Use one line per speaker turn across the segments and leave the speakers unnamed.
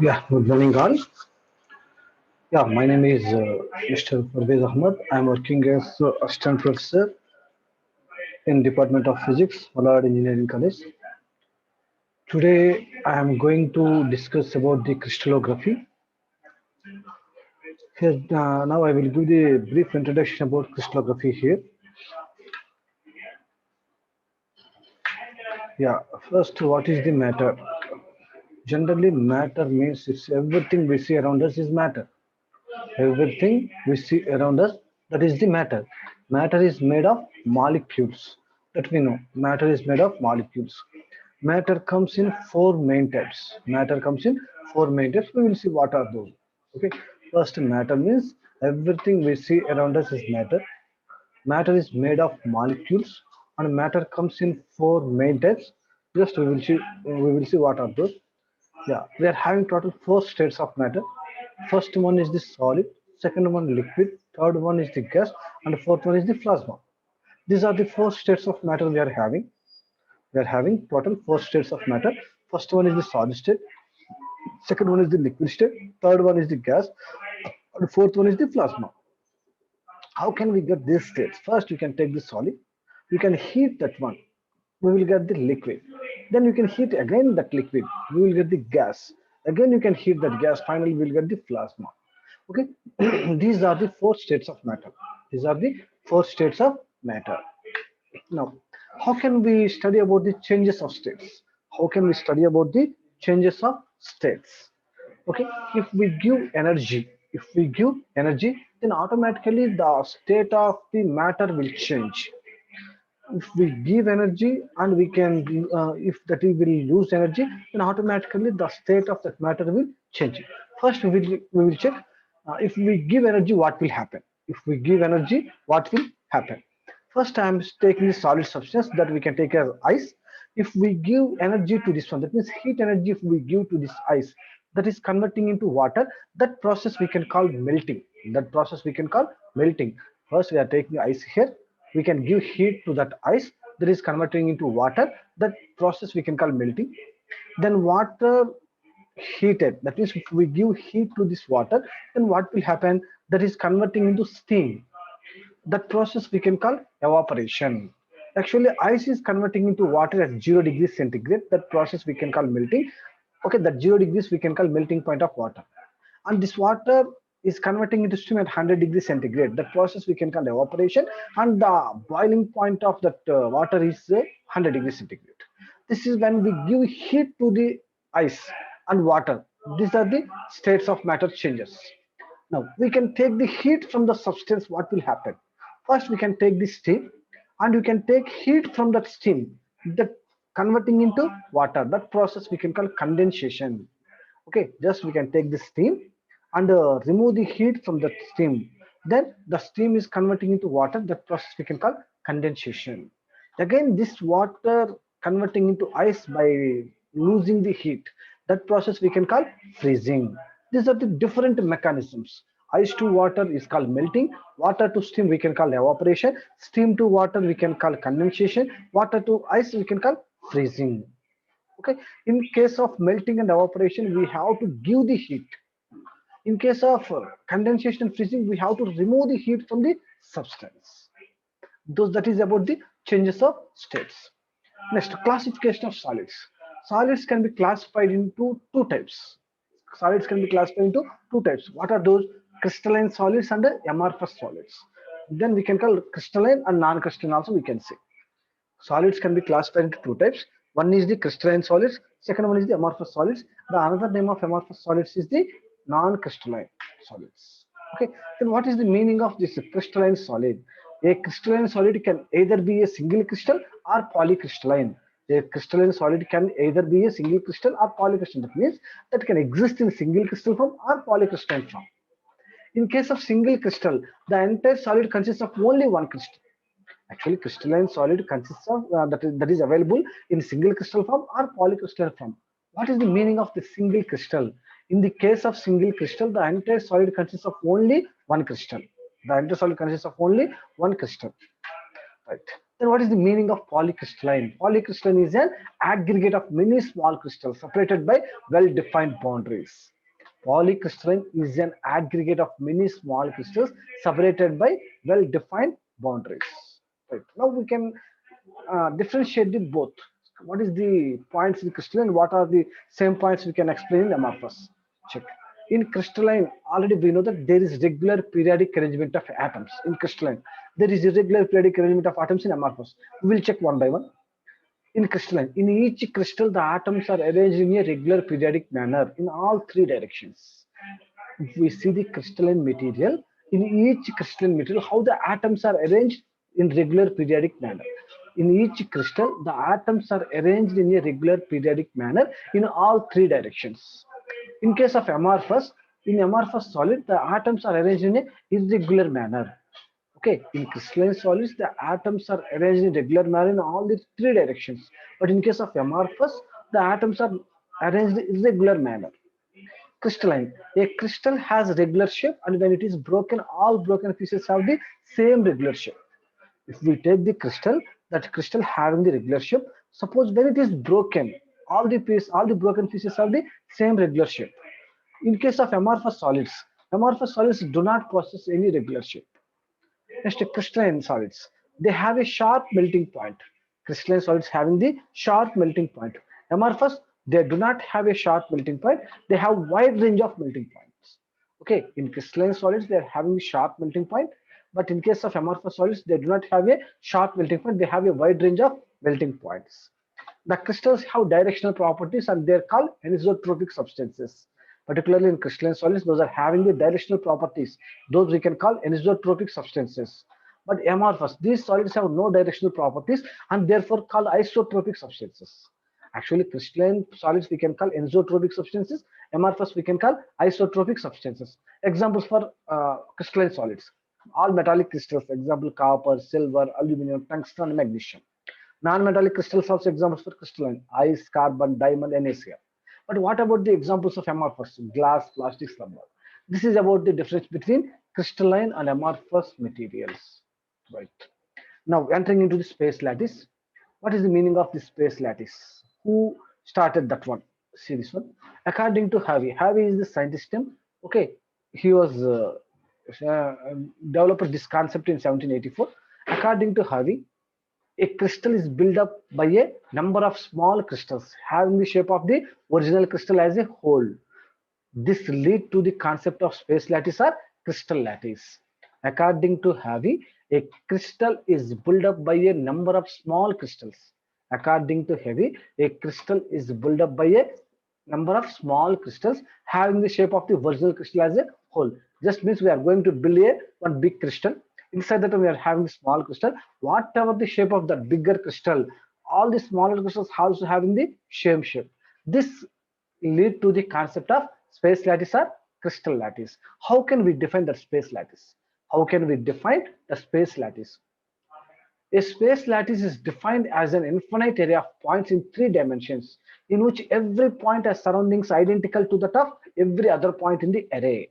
Yeah, good morning, all. Yeah, my name is Mr. Parvez Ahmad. I'm working as assistant professor in Department of Physics, Malad Engineering College. Today, I am going to discuss about the crystallography. Here, now I will give the brief introduction about crystallography here. Yeah, first, what is the matter? Generally, matter means it's everything we see around us is matter. Everything we see around us, that is the matter. Matter is made of molecules. That we know. Matter is made of molecules. Matter comes in four main types. Matter comes in four main types. We will see what are those. Okay. First, matter means everything we see around us is matter. Matter is made of molecules, and matter comes in four main types. Just we will see. We will see what are those. Yeah, we are having total four states of matter. First one is the solid, second one liquid, third one is the gas, and the fourth one is the plasma. These are the four states of matter we are having. We are having total four states of matter. First one is the solid state, second one is the liquid state, third one is the gas, and fourth one is the plasma. How can we get these states? First, you can take the solid, you can heat that one, we will get the liquid. Then you can heat again that liquid, we will get the gas. Again, you can heat that gas, finally, we will get the plasma. Okay, these are the four states of matter. These are the four states of matter. Now, how can we study about the changes of states? How can we study about the changes of states? Okay, if we give energy, then automatically the state of the matter will change. If we give energy and we can if that we will use energy, then automatically the state of that matter will change. First we will check, if we give energy, what will happen. If we give energy, what will happen. First, I am taking the solid substance that we can take as ice. If we give energy to this one, that means heat energy, if we give to this ice, that is converting into water, that process we can call melting. That process we can call melting. First, we are taking ice here, we can give heat to that ice, that is converting into water, that process we can call melting. Then water heated, that means if we give heat to this water, then what will happen, that is converting into steam. That process we can call evaporation. Actually, ice is converting into water at 0 degrees centigrade, that process we can call melting. Okay, that 0 degrees we can call melting point of water. And this water is converting into steam at 100 degrees centigrade, that process we can call evaporation. And the boiling point of that water is 100 degrees centigrade. This is when we give heat to the ice and water. These are the states of matter changes. Now we can take the heat from the substance. What will happen? First, we can take the steam, and you can take heat from that steam, that converting into water. That process we can call condensation. Okay, just we can take the steam and remove the heat from the steam. Then the steam is converting into water. That process we can call condensation. Again, this water converting into ice by losing the heat. That process we can call freezing. These are the different mechanisms. Ice to water is called melting. Water to steam we can call evaporation. Steam to water we can call condensation. Water to ice we can call freezing. Okay, in case of melting and evaporation, we have to give the heat. In case of condensation and freezing, we have to remove the heat from the substance. Those, that is about the changes of states. Next, classification of solids. Solids can be classified into two types. Solids can be classified into two types. What are those? Crystalline solids and amorphous solids. Then we can call crystalline and non-crystalline also we can say. Solids can be classified into two types. One is the crystalline solids, second one is the amorphous solids. The another name of amorphous solids is the non-crystalline solids. Okay, then what is the meaning of this crystalline solid? A crystalline solid can either be a single crystal or polycrystalline. A crystalline solid can either be a single crystal or polycrystalline. That means that can exist in single crystal form or polycrystalline form. In case of single crystal, the entire solid consists of only one crystal. Actually, crystalline solid consists of that is available in single crystal form or polycrystalline form. What is the meaning of the single crystal? In the case of single crystal, the entire solid consists of only one crystal. The entire solid consists of only one crystal. Right. Then what is the meaning of polycrystalline? Polycrystalline is an aggregate of many small crystals separated by well-defined boundaries. Polycrystalline is an aggregate of many small crystals separated by well-defined boundaries. Right. Now we can differentiate the both. What is the points in crystalline? What are the same points we can explain in amorphous? Check. In crystalline, already we know that there is regular periodic arrangement of atoms. In crystalline, there is irregular periodic arrangement of atoms in amorphous. We will check one by one. In crystalline, in each crystal, the atoms are arranged in a regular periodic manner in all three directions. If we see the crystalline material, in each crystalline material, how the atoms are arranged in regular periodic manner. In each crystal, the atoms are arranged in a regular periodic manner in all three directions. In case of amorphous, in amorphous solid, the atoms are arranged in a irregular manner. Okay, in crystalline solids, the atoms are arranged in regular manner in all the three directions. But in case of amorphous, the atoms are arranged in irregular manner. Crystalline. A crystal has regular shape, and when it is broken, all broken pieces have the same regular shape. If we take the crystal, that crystal having the regular shape, suppose when it is broken, all the broken pieces have the same regular shape. In case of amorphous solids do not possess any regular shape. Next, crystalline solids. They have a sharp melting point. Crystalline solids having the sharp melting point. Amorphous, they do not have a sharp melting point. They have wide range of melting points. Okay, in crystalline solids, they are having a sharp melting point. But in case of amorphous solids, they do not have a sharp melting point. They have a wide range of melting points. The crystals have directional properties and they're called anisotropic substances. Particularly in crystalline solids, those are having the directional properties. Those we can call anisotropic substances. But amorphous, these solids have no directional properties and therefore called isotropic substances. Actually, crystalline solids we can call anisotropic substances. Amorphous we can call isotropic substances. Examples for crystalline solids: all metallic crystals, example copper, silver, aluminum, tungsten, and magnesium. Non-metallic crystals also examples for crystalline: ice, carbon, diamond, NaCl. But what about the examples of amorphous? Glass, plastic, rubber. This is about the difference between crystalline and amorphous materials. Right. Now entering into the space lattice. What is the meaning of the space lattice? Who started that one? See this one. According to Harvey, Harvey is the scientist. Okay, he was uh, developed this concept in 1784. According to Harvey, a crystal is built up by a number of small crystals having the shape of the original crystal as a whole. This lead to the concept of space lattice or crystal lattice. According to Harvey, a crystal is built up by a number of small crystals. According to Harvey, a crystal is built up by a number of small crystals having the shape of the original crystal as a whole. Just means we are going to build a one big crystal. Inside that we are having small crystal. Whatever the shape of that bigger crystal, all the smaller crystals also having the same shape. This lead to the concept of space lattice or crystal lattice. How can we define the space lattice? How can we define the space lattice? A space lattice is defined as an infinite area of points in three dimensions, in which every point has surroundings identical to that of every other point in the array.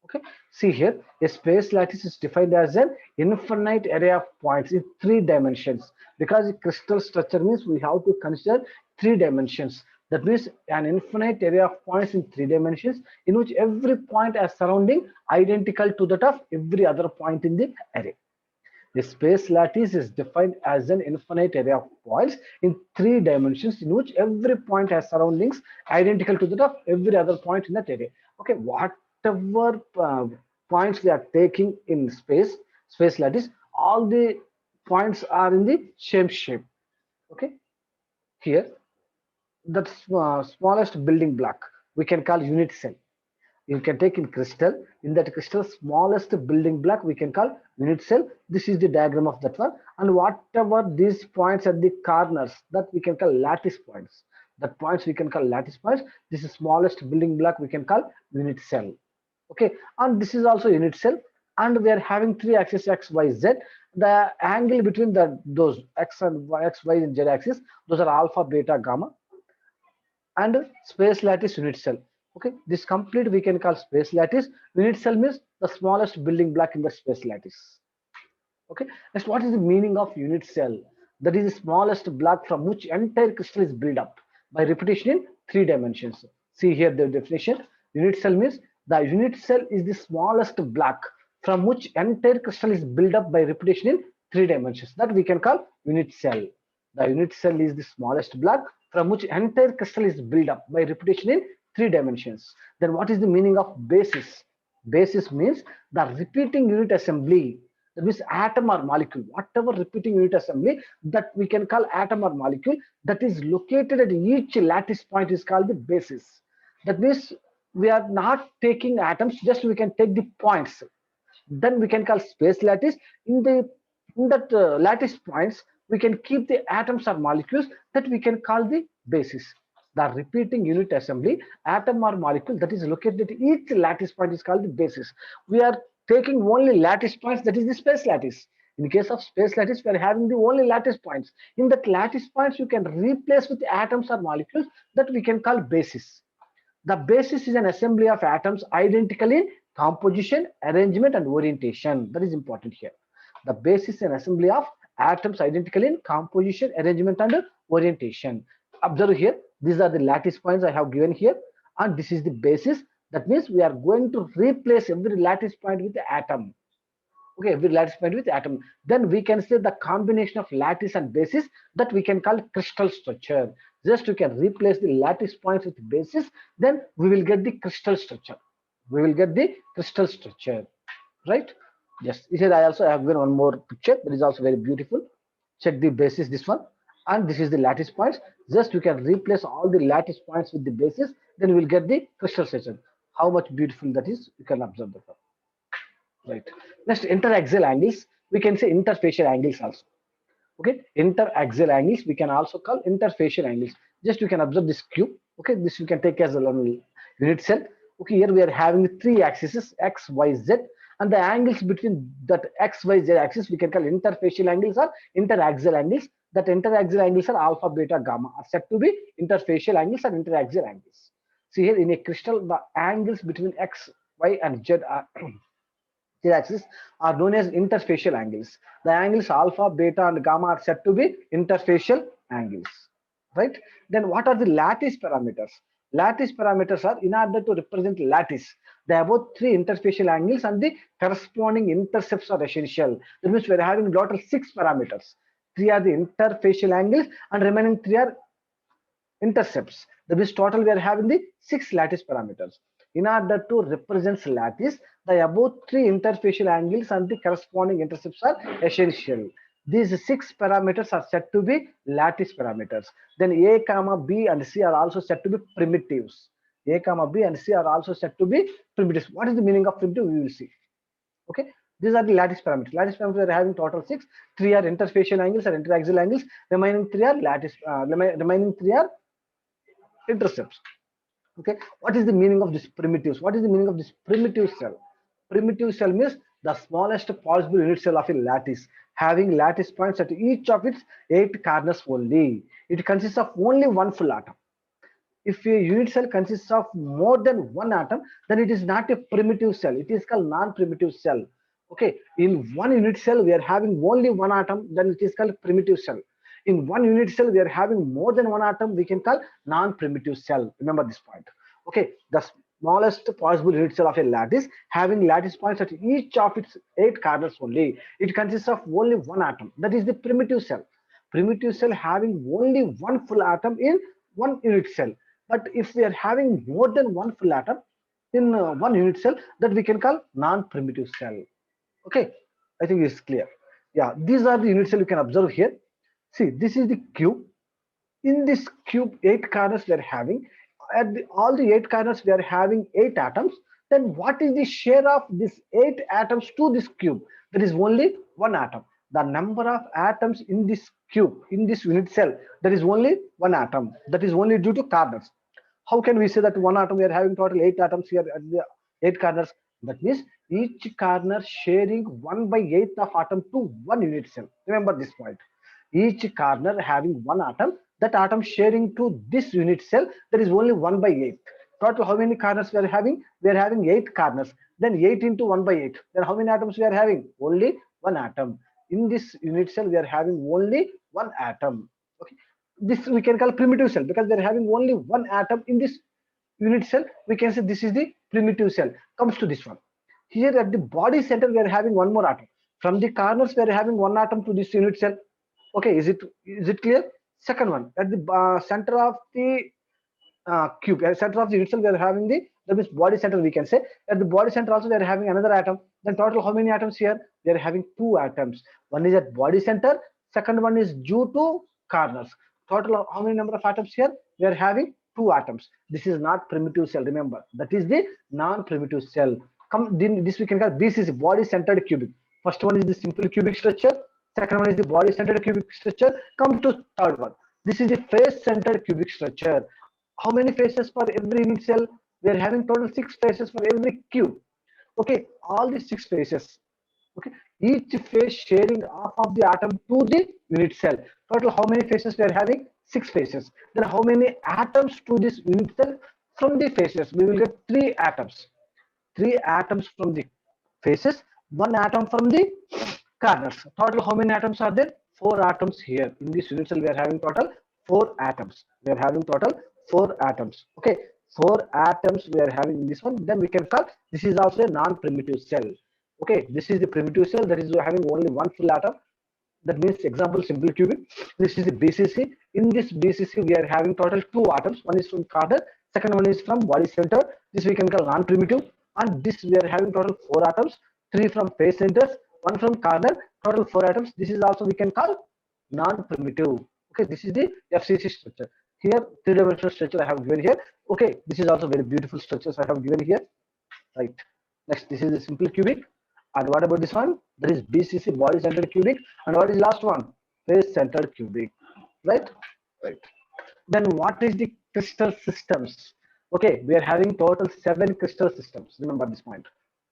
Okay, see here, a space lattice is defined as an infinite array of points in three dimensions. Because crystal structure means we have to consider three dimensions. That means an infinite array of points in three dimensions, in which every point has surrounding identical to that of every other point in the array. The space lattice is defined as an infinite array of points in three dimensions, in which every point has surroundings identical to that of every other point in that array. Okay, whatever points we are taking in space lattice, all the points are in the same shape. Okay, here that smallest building block we can call unit cell. You can take in crystal, in that crystal smallest building block we can call unit cell. This is the diagram of that one, and whatever these points at the corners, that we can call lattice points. That points we can call lattice points. This is smallest building block we can call unit cell. Okay, and this is also unit cell, and we are having three axes x, y, z. The angle between those x and y, x, y and z axis, those are alpha, beta, gamma, and space lattice unit cell. Okay, this complete we can call space lattice. Unit cell means the smallest building block in the space lattice. Okay, next, what is the meaning of unit cell? that is the smallest block from which entire crystal is built up by repetition in 3 dimensions. See here the definition. Unit cell means the unit cell is the smallest block from which entire crystal is built up by repetition in 3 dimensions. That we can call unit cell. The unit cell is the smallest block from which entire crystal is built up by repetition in 3 dimensions. Then what is the meaning of basis? Basis means the repeating unit assembly. That means atom or molecule, whatever repeating unit assembly that we can call atom or molecule that is located at each lattice point is called the basis. That means we are not taking atoms, just we can take the points. Then we can call space lattice. In that lattice points, we can keep the atoms or molecules that we can call the basis. The repeating unit assembly, atom or molecule that is located at each lattice point is called the basis. We are taking only lattice points, that is the space lattice. In case of space lattice, we are having the only lattice points. In that lattice points, you can replace with atoms or molecules that we can call basis. The basis is an assembly of atoms identical in composition, arrangement, and orientation. That is important here. The basis is an assembly of atoms identical in composition, arrangement, and orientation. Observe here, these are the lattice points I have given here, and this is the basis. That means we are going to replace every lattice point with the atom. Okay, every lattice point with atom. Then we can say the combination of lattice and basis that we can call crystal structure. Just you can replace the lattice points with basis, then we will get the crystal structure. We will get the crystal structure, right? Yes, here I also have given one more picture that is also very beautiful. Check the basis, this one, and this is the lattice points. Just you can replace all the lattice points with the basis, then we will get the crystal structure. How much beautiful that is, you can observe that. Right. Next, interaxial angles. We can say interfacial angles also. Okay, interaxial angles we can also call interfacial angles. Just you can observe this cube. Okay, this you can take as a unit cell. Okay, here we are having 3 axes x, y, z, and the angles between that x, y, z axis we can call interfacial angles or interaxial angles. That interaxial angles are alpha, beta, gamma are said to be interfacial angles or interaxial angles. See here in a crystal, the angles between x, y, and z are axis are known as interfacial angles. The angles alpha, beta, and gamma are said to be interfacial angles. Right? Then what are the lattice parameters? Lattice parameters are, in order to represent lattice, the above 3 interfacial angles and the corresponding intercepts are essential. That means we are having total 6 parameters. 3 are the interfacial angles and remaining 3 are intercepts. That means total we are having the 6 lattice parameters. In order to represent lattice, the above 3 interfacial angles and the corresponding intercepts are essential. These 6 parameters are said to be lattice parameters. Then A, comma, B and C are also said to be primitives. A, comma, B and C are also said to be primitives. What is the meaning of primitive? We will see. Okay, these are the lattice parameters. Lattice parameters are having total 6. 3 are interfacial angles or interaxial angles. Remaining 3 are lattice. Remaining 3 are intercepts. Okay, what is the meaning of this primitives? What is the meaning of this primitive cell? Primitive cell means the smallest possible unit cell of a lattice, having lattice points at each of its 8 corners only. It consists of only one full atom. If a unit cell consists of more than one atom, then it is not a primitive cell. It is called non-primitive cell. Okay, in one unit cell we are having only one atom, then it is called primitive cell. In one unit cell we are having more than one atom, we can call non-primitive cell. Remember this point. Okay, the smallest possible unit cell of a lattice, having lattice points at each of its 8 corners only. It consists of only one atom, that is the primitive cell. Primitive cell having only one full atom in one unit cell. But if we are having more than one full atom in one unit cell, that we can call non-primitive cell. Okay, I think it's clear. Yeah, these are the unit cell you can observe here. See, this is the cube. In this cube, 8 corners we are having. At all the 8 corners we are having 8 atoms. Then what is the share of these 8 atoms to this cube? There is only one atom. The number of atoms in this cube, in this unit cell, there is only one atom. That is only due to corners. How can we say that one atom we are having total 8 atoms here at the 8 corners? That means each corner sharing 1/8 of atom to one unit cell. Remember this point. Each corner having one atom, that atom sharing to this unit cell, there is only 1/8. Total how many corners we are having? We are having 8 corners. Then 8 into 1/8. Then how many atoms we are having? Only one atom. In this unit cell, we are having only one atom. Okay, this we can call primitive cell because we are having only one atom in this unit cell. We can say this is the primitive cell. Comes to this one. Here at the body center, we are having one more atom. From the corners, we are having one atom to this unit cell. Okay, is it clear? Second one, at the center of the cube, at the center of the unit cell, we are having the, that means body center, we can say. At the body center also, we are having another atom. Then total how many atoms here? We are having two atoms. One is at body center, second one is due to corners. Total of how many number of atoms here? We are having two atoms. This is not primitive cell, remember. That is the non-primitive cell. Come, then this we can call, this is body centered cubic. First one is the simple cubic structure. Second one is the body centered cubic structure. Come to third one. This is the face centered cubic structure. How many faces for every unit cell? We are having total 6 faces for every cube. Okay, all these 6 faces. Okay, each face sharing half of the atom to the unit cell. Total how many faces we are having? 6 faces. Then how many atoms to this unit cell? From the faces, we will get 3 atoms. 3 atoms from the faces, 1 atom from the corners. Total how many atoms are there? 4 atoms here. In this unit cell, we are having total 4 atoms. We are having total 4 atoms. Okay, 4 atoms we are having in this one. Then we can call this is also a non-primitive cell. Okay, this is the primitive cell, that is having only one full atom. That means example simple cubic. This is the BCC. In this BCC, we are having total 2 atoms. One is from corner, second one is from body center. This we can call non-primitive. And this we are having total 4 atoms. 3 from face centers, one from corner. Total 4 atoms. This is also we can call non-primitive. Okay, this is the FCC structure. Here, three-dimensional structure I have given here. Okay, this is also very beautiful structures I have given here. Right. Next, this is the simple cubic. And what about this one? That is BCC, body centered cubic. And what is last one? Face centered cubic. Right? Right. Then what is the crystal systems? Okay, we are having total 7 crystal systems. Remember this point.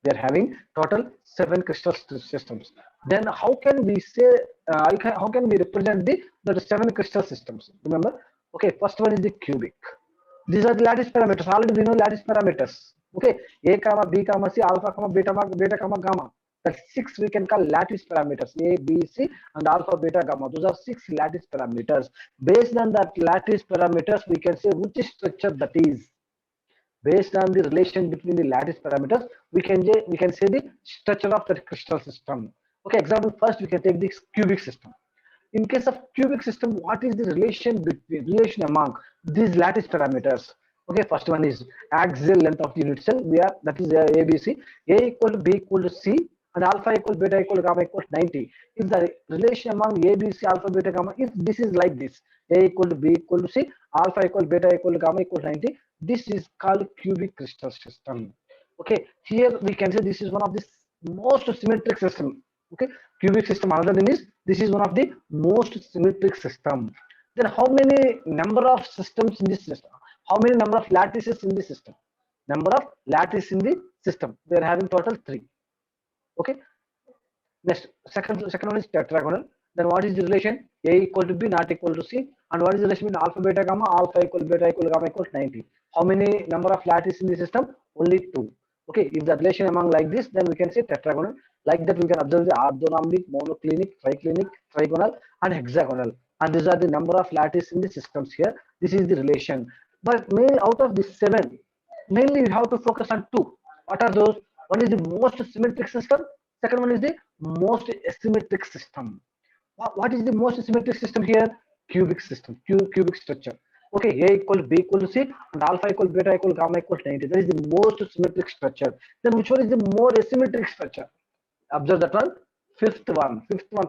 We are having total 7 crystal systems. Then how can we say, how can we represent the 7 crystal systems? Remember? Okay, first one is the cubic. These are the lattice parameters. Already we know lattice parameters. Okay, A comma B comma C, alpha comma beta comma gamma. That's 6 we can call lattice parameters. A, B, C, and alpha, beta, gamma. Those are 6 lattice parameters. Based on that lattice parameters, we can say which structure that is. Based on the relation between the lattice parameters, we can say the structure of the crystal system. Okay, example first we can take this cubic system. In case of cubic system, what is the relation among these lattice parameters? Okay, first one is axial length of the unit cell. That is ABC. A equal to B equal to C, and alpha equal beta equal gamma equal to 90. If the relation among A, B, C, alpha, beta, gamma, if this is like this, A equal to B equal to C, alpha equal beta equal to gamma equal to 90, this is called cubic crystal system. Okay, here we can say this is one of the most symmetric system. Okay, cubic system, another name is, this is one of the most symmetric system. Then how many number of systems in this system? How many number of lattices in the system? Number of lattice in the system. We are having total 3. Okay. Next, second one is tetragonal. Then what is the relation? A equal to B not equal to C. And what is the relation between alpha beta gamma? Alpha equal beta equal gamma equal to 90. How many number of lattice in the system? Only 2. Okay, if the relation among like this, then we can say tetragonal. Like that, we can observe the orthonormic, monoclinic, triclinic, trigonal, and hexagonal. And these are the number of lattice in the systems here. This is the relation. But mainly out of these 7, mainly we have to focus on 2. What are those? One is the most symmetric system. Second one is the most asymmetric system. What is the most symmetric system here? Cubic system, cubic structure. Okay, A equal to B equal to C, and alpha equal to beta equal to gamma equal to 90. That is the most symmetric structure. Then which one is the more asymmetric structure? Observe that one. Fifth one,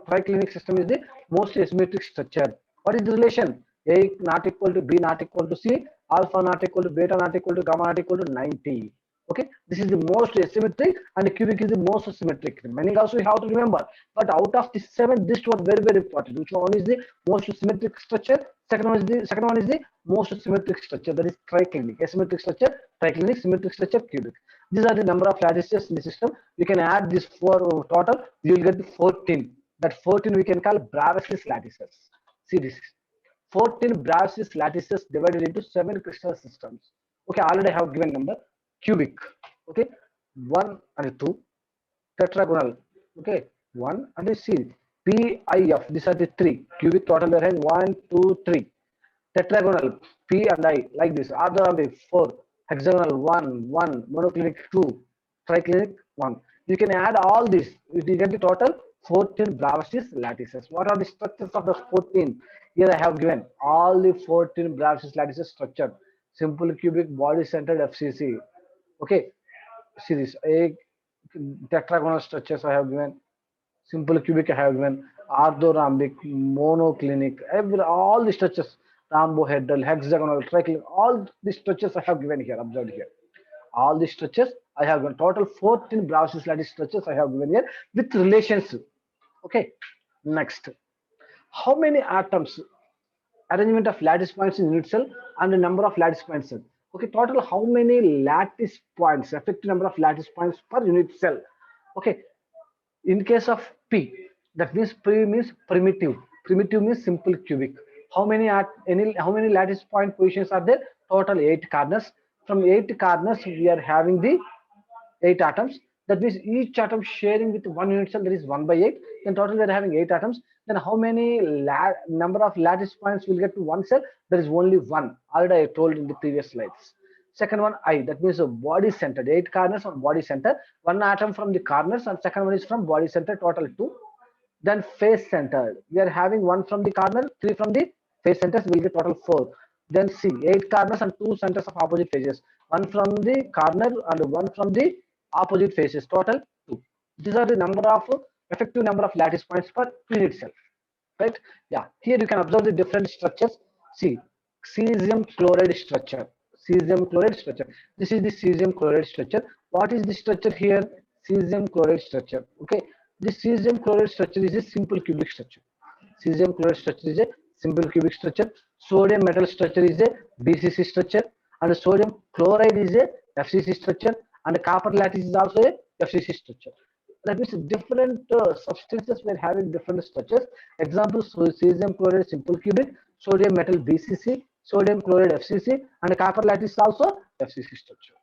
triclinic system is the most asymmetric structure. What is the relation? A not equal to B not equal to C, alpha not equal to beta not equal to gamma not equal to 90. Okay, this is the most asymmetric, and the cubic is the most symmetric. Remaining also you have to remember. But out of the 7, this one very important. Which one is the most symmetric structure? Second one is the most symmetric structure. That is triclinic. Asymmetric structure, triclinic, symmetric structure, cubic. These are the number of lattices in the system. You can add this 4 total. You will get 14. That 14 we can call Bravais lattices. See this. 14 Bravais lattices divided into 7 crystal systems. Okay, already I have given number. Cubic. Okay, 1 and 2. Tetragonal. Okay, 1 and C. PIF. These are the three cubic total. We are having 1, 2, 3. Tetragonal P and I like this. Orthorhombic 4. Hexagonal 1, 1. Monoclinic 2. Triclinic 1. You can add all this. You get the total 14 Bravastis lattices. What are the structures of the 14? Here I have given all the 14 Bravastis lattices structure. Simple cubic body centered FCC. Okay, see this. A tetragonal structures I have given. Simple cubic I have given. Orthorhombic, monoclinic, all the structures. Rhombohedral, hexagonal, triclinic, all the structures I have given here, observed here. All the structures I have given. Total 14 Bravastis lattice structures I have given here with relations. Okay, next. How many atoms? Arrangement of lattice points in unit cell and the number of lattice points. Okay, total how many lattice points, effective number of lattice points per unit cell. Okay, in case of P, that means P means primitive. Primitive means simple cubic. How many lattice point positions are there? Total 8 corners. From 8 corners, we are having the 8 atoms. That means each atom sharing with one unit cell, that is 1 by 8. Then total we are having 8 atoms. Then how many number of lattice points will get to one cell? There is only one. Already I told in the previous slides. Second one, I. That means a body center. 8 corners on body center. One atom from the corners, and second one is from body center. Total 2. Then face center. We are having one from the corner, 3 from the face centers. We will get total 4. Then C. 8 corners and 2 centers of opposite faces. One from the corner and one from the opposite faces. Total 2. These are the number of effective number of lattice points per unit cell. Right? Yeah. Here you can observe the different structures. See, cesium chloride structure. Cesium chloride structure. This is the cesium chloride structure. What is the structure here? Cesium chloride structure. Okay. The cesium chloride structure is a simple cubic structure. Cesium chloride structure is a simple cubic structure. Sodium metal structure is a BCC structure, and sodium chloride is a FCC structure, and copper lattice is also a FCC structure. That means different substances were having different structures. Example: cesium chloride simple cubic, sodium metal BCC, sodium chloride FCC, and copper lattice also FCC structure.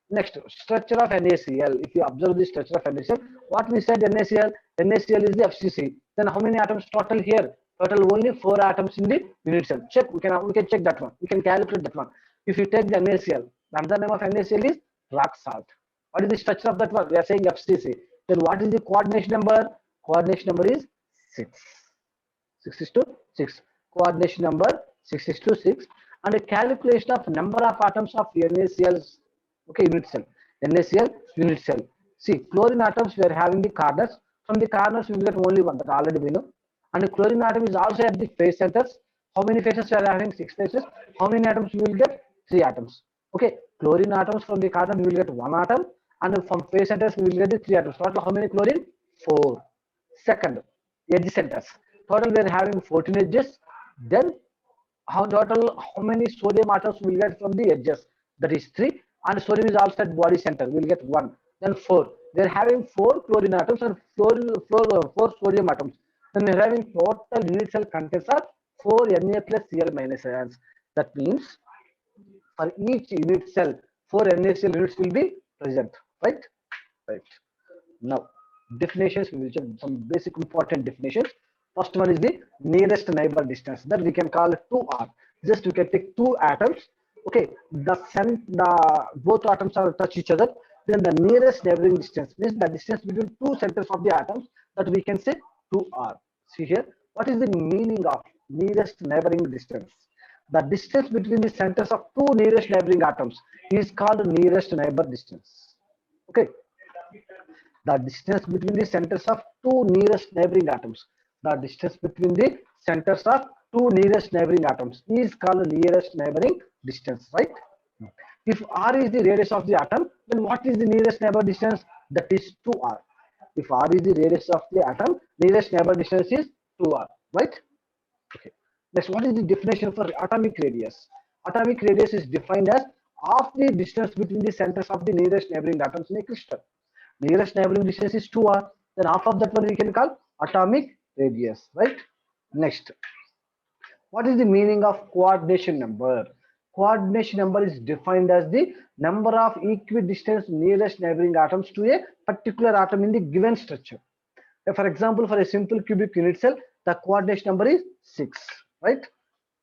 Next, structure of NaCl. If you observe the structure of NaCl, what we said NaCl, NaCl is the FCC. Then how many atoms total here? Total only 4 atoms in the unit cell. Check. We can check that one. We can calculate that one. If you take the NaCl, the other name of NaCl is rock salt. What is the structure of that one? We are saying FCC. Then what is the coordination number? Coordination number is 6. 6 is to 6. Coordination number 6 is to 6. And a calculation of number of atoms of NaCl. Okay, unit cell. NaCl unit cell. See, chlorine atoms we are having the corners. From the corners we will get only one. That already we know. And the chlorine atom is also at the face centers. How many faces we are having? 6 faces. How many atoms we will get? 3 atoms. Okay, chlorine atoms from the corner we will get 1 atom, and from face centers we will get the 3 atoms. Total how many chlorine? 4. Second, edge centers. Total we are having 14 edges. Then how many sodium atoms we will get from the edges? That is 3. And sodium is also at body center. We will get 1. Then 4. They are having 4 chlorine atoms and 4 sodium atoms. Then we are having total unit cell contents of 4 Na plus Cl minus ions. That means for each unit cell, 4 NaCl units will be present. Right? Right. Now, definitions, we will check some basic important definitions. First one is the nearest neighbor distance. That we can call 2R. Just we can take 2 atoms. Okay, both atoms are touch each other. Then the nearest neighboring distance means the distance between 2 centers of the atoms, that we can say 2R. See here, what is the meaning of nearest neighboring distance? The distance between the centers of 2 nearest neighboring atoms is called nearest neighbor distance. Okay, the distance between the centers of 2 nearest neighboring atoms. The distance between the centers of 2 nearest neighboring atoms is called nearest neighboring distance, right? If R is the radius of the atom, then what is the nearest neighbor distance? That is 2R. If R is the radius of the atom, nearest neighbor distance is 2R, right? Okay. Next, what is the definition for atomic radius? Atomic radius is defined as half the distance between the centers of the nearest neighboring atoms in a crystal. Nearest neighboring distance is 2R. Then half of that one we can call atomic radius, right? Next, what is the meaning of coordination number? Coordination number is defined as the number of equidistant nearest neighboring atoms to a particular atom in the given structure. For example, for a simple cubic unit cell, the coordination number is 6, right?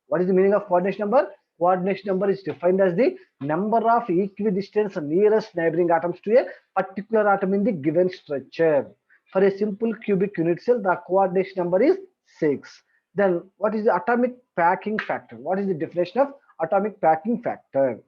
What is the meaning of coordination number? Coordination number is defined as the number of equidistant nearest neighboring atoms to a particular atom in the given structure. For a simple cubic unit cell, the coordination number is 6. Then what is the atomic packing factor? What is the definition of atomic packing factor?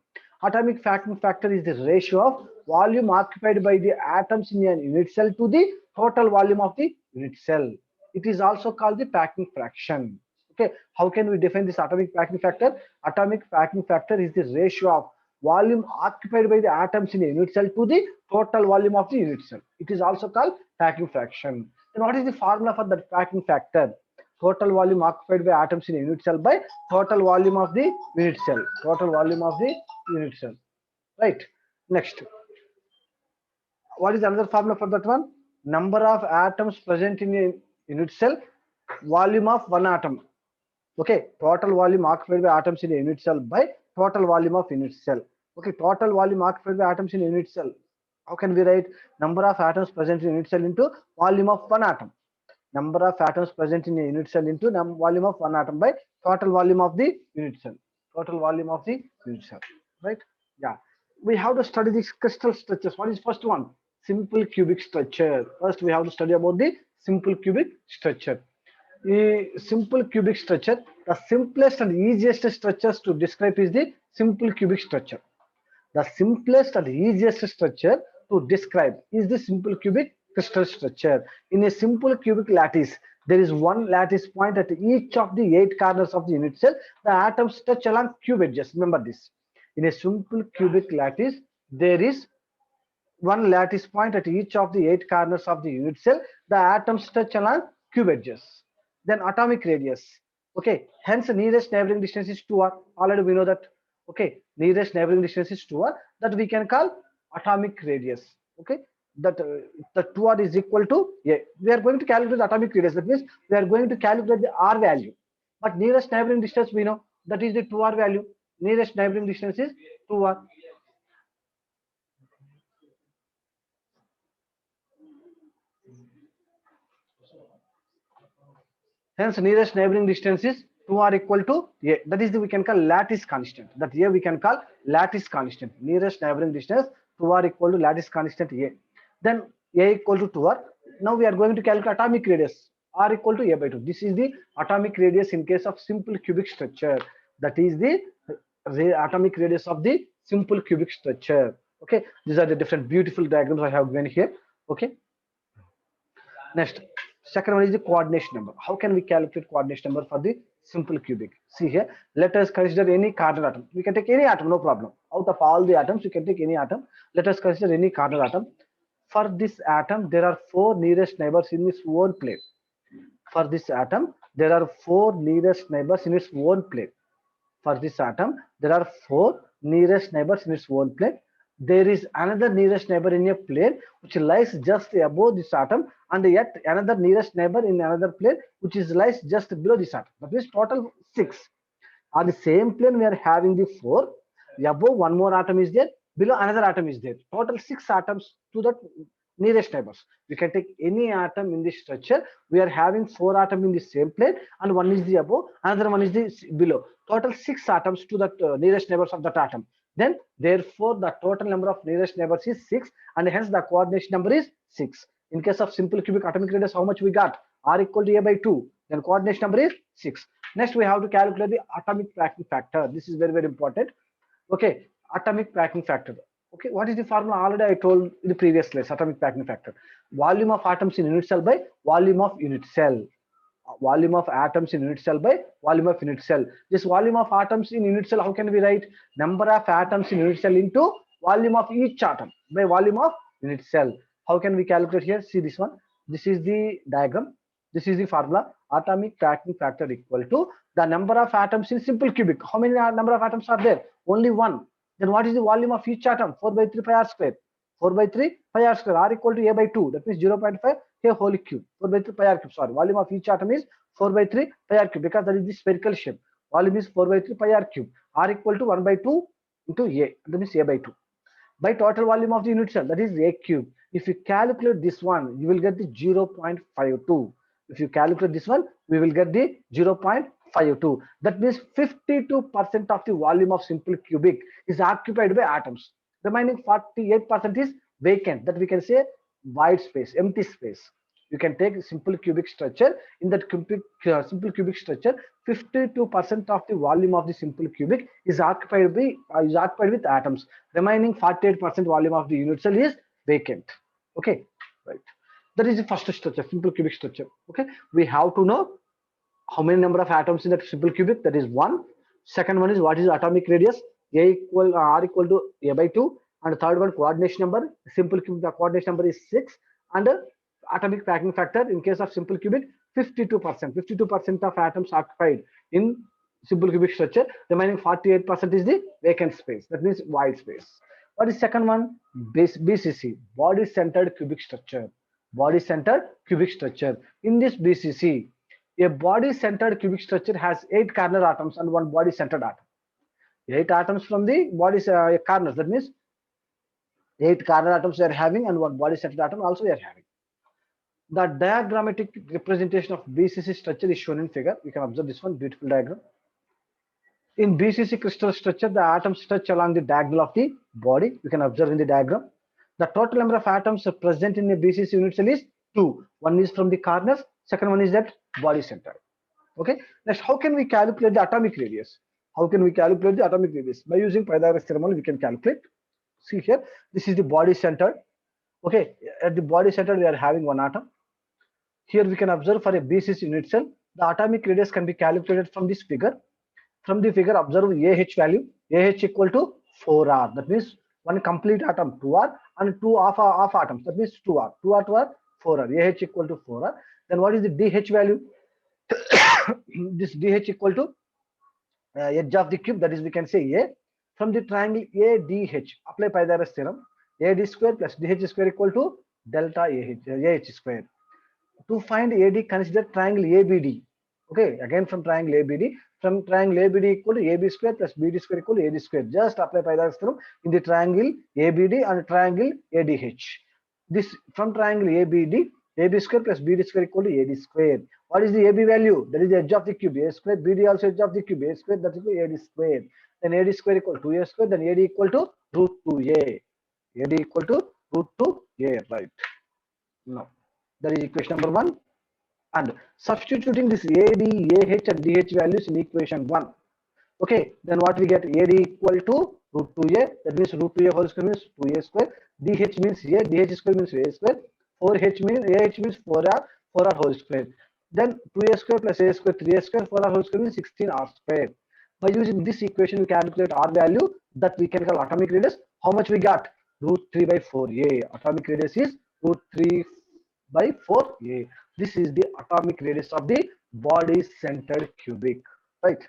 Atomic packing factor is the ratio of volume occupied by the atoms in a unit cell to the total volume of the unit cell. It is also called the packing fraction. Okay, how can we define this atomic packing factor? Atomic packing factor is the ratio of volume occupied by the atoms in a unit cell to the total volume of the unit cell. It is also called packing fraction. Then what is the formula for that packing factor? Total volume occupied by atoms in a unit cell by total volume of the unit cell. Total volume of the unit cell. Right. Next, what is another formula for that one? Number of atoms present in a unit cell, volume of one atom. Okay, total volume occupied by atoms in a unit cell by total volume of unit cell. Okay, total volume occupied by atoms in a unit cell. How can we write number of atoms present in a unit cell into volume of one atom? Number of atoms present in a unit cell into volume of one atom by total volume of the unit cell. Total volume of the unit cell. Right? Yeah. We have to study these crystal structures. What is first one? Simple cubic structure. First, we have to study about the simple cubic structure. A simple cubic structure, the simplest and easiest structures to describe is the simple cubic structure. The simplest and easiest structure to describe is the simple cubic crystal structure. In a simple cubic lattice, there is one lattice point at each of the 8 corners of the unit cell. The atoms touch along cube edges. Remember this. In a simple cubic lattice, there is one lattice point at each of the 8 corners of the unit cell. The atoms touch along cube edges. Then atomic radius. Okay, hence nearest neighboring distance is 2r. Already we know that. Okay, nearest neighboring distance is 2r, that we can call atomic radius. Okay, that the 2r is equal to a. We are going to calculate the atomic radius. That means we are going to calculate the r value. But nearest neighboring distance we know that is the 2r value. Nearest neighboring distance is 2r. Hence, nearest neighboring distance is 2r equal to a. That is the we can call lattice constant. That a we can call lattice constant. Nearest neighboring distance 2r equal to lattice constant a. Then a equal to 2r. Now we are going to calculate atomic radius. R equal to a by 2. This is the atomic radius in case of simple cubic structure. That is the atomic radius of the simple cubic structure. Okay, these are the different beautiful diagrams I have given here. Okay. Next, second one is the coordination number. How can we calculate coordination number for the simple cubic? See here, let us consider any cardinal atom. We can take any atom, no problem. Out of all the atoms, we can take any atom. Let us consider any cardinal atom. For this atom, there are 4 nearest neighbors in its own plane. For this atom, there are 4 nearest neighbors in its own plane. For this atom, there are 4 nearest neighbors in its own plane. There is another nearest neighbor in a plane which lies just above this atom, and yet another nearest neighbor in another plane which is lies just below this atom. That means total 6. On the same plane, we are having the 4. Above one more atom is there, below another atom is there. Total 6 atoms to the nearest neighbors. We can take any atom in this structure. We are having 4 atoms in the same plane, and one is the above, another one is the below. Total 6 atoms to the nearest neighbors of that atom. Then therefore the total number of nearest neighbors is 6, and hence the coordination number is 6. In case of simple cubic atomic radius, how much we got? R equal to a by 2. Then coordination number is 6. Next, we have to calculate the atomic packing factor. This is very, very important. Okay, atomic packing factor. Okay, what is the formula? Already I told in the previous class. Atomic packing factor: volume of atoms in unit cell by volume of unit cell. Volume of atoms in unit cell by volume of unit cell. This volume of atoms in unit cell, how can we write? Number of atoms in unit cell into volume of each atom by volume of unit cell. How can we calculate here? See this one. This is the diagram. This is the formula. Atomic packing factor equal to the number of atoms in simple cubic. How many number of atoms are there? Only one. Then what is the volume of each atom? 4 by 3 pi r square. 4 by 3 pi r square. R equal to a by 2. That means 0.5 a whole cube. 4 by 3 pi r cube. Sorry. Volume of each atom is 4 by 3 pi r cube, because that is the spherical shape. Volume is 4 by 3 pi r cube. R equal to 1 by 2 into a. That means a by 2. By total volume of the unit cell, that is a cube. If you calculate this one, you will get the 0.52. If you calculate this one, we will get the 0.52. That means 52% of the volume of simple cubic is occupied by atoms. Remaining 48% is vacant. That we can say void space, empty space. You can take simple cubic structure. In that simple cubic structure, 52% of the volume of the simple cubic is occupied with atoms. Remaining 48% volume of the unit cell is vacant. Okay, right. That is the first structure, simple cubic structure. Okay, we have to know how many number of atoms in that simple cubic. That is one. Second one is what is atomic radius. R equal to A by 2. And the third one, coordination number. Simple cubic, the coordination number is 6. And atomic packing factor in case of simple cubic, 52%. 52% of atoms occupied in simple cubic structure. Remaining 48% is the vacant space. That means void space. What is second one? BCC, body centered cubic structure. Body centered cubic structure. In this BCC, a body centered cubic structure has 8 corner atoms and 1 body centered atom. 8 atoms from the body corners. That means 8 corner atoms we are having and 1 body centered atom also we are having. The diagrammatic representation of BCC structure is shown in figure. You can observe this one, beautiful diagram. In BCC crystal structure, the atoms stretch along the diagonal of the body. You can observe in the diagram. The total number of atoms present in a BCC unit cell is 2. One is from the corners, second one is that body center. Okay. Next, how can we calculate the atomic radius? How can we calculate the atomic radius? By using Pythagoras theorem, we can calculate. See here, this is the body center. Okay, at the body center, we are having 1 atom. Here we can observe for a BCC unit cell, the atomic radius can be calculated from this figure. From the figure, observe AH value. AH equal to 4R. That means one complete atom 2R and 2 half atoms. That means 2R. 2R to R, 4R. AH equal to 4R. Then what is the DH value? This DH equal to edge of the cube. That is, we can say A. From the triangle ADH, apply Pythagoras theorem. AD square plus DH square equal to delta AH square. To find AD, consider triangle ABD. Okay, again from triangle ABD. From triangle ABD equal to AB square plus BD square equal to AD square. Just apply Pythagoras theorem in the triangle ABD and triangle ADH. This from triangle ABD, AB square plus BD square equal to AD square. What is the AB value? That is the edge of the cube. A square, BD also edge of the cube. A square, that is equal to AD square. Then AD square equal to 2A square. Then AD equal to root 2A. AD equal to root 2A. Right. Now, that is equation number 1. And substituting this AD, AH and DH values in equation 1. Okay, then what we get? AD equal to root 2A. That means root 2A whole square means 2A square. DH means A. DH square means A square. 4H means AH means 4R. 4R whole square. Then 2A square plus A square, 3A square, 4R whole square means 16R square. By using this equation, we calculate R value that we can call atomic radius. How much we got? Root 3 by 4A. Atomic radius is root 3 by 4A. This is the atomic radius of the body centered cubic, right?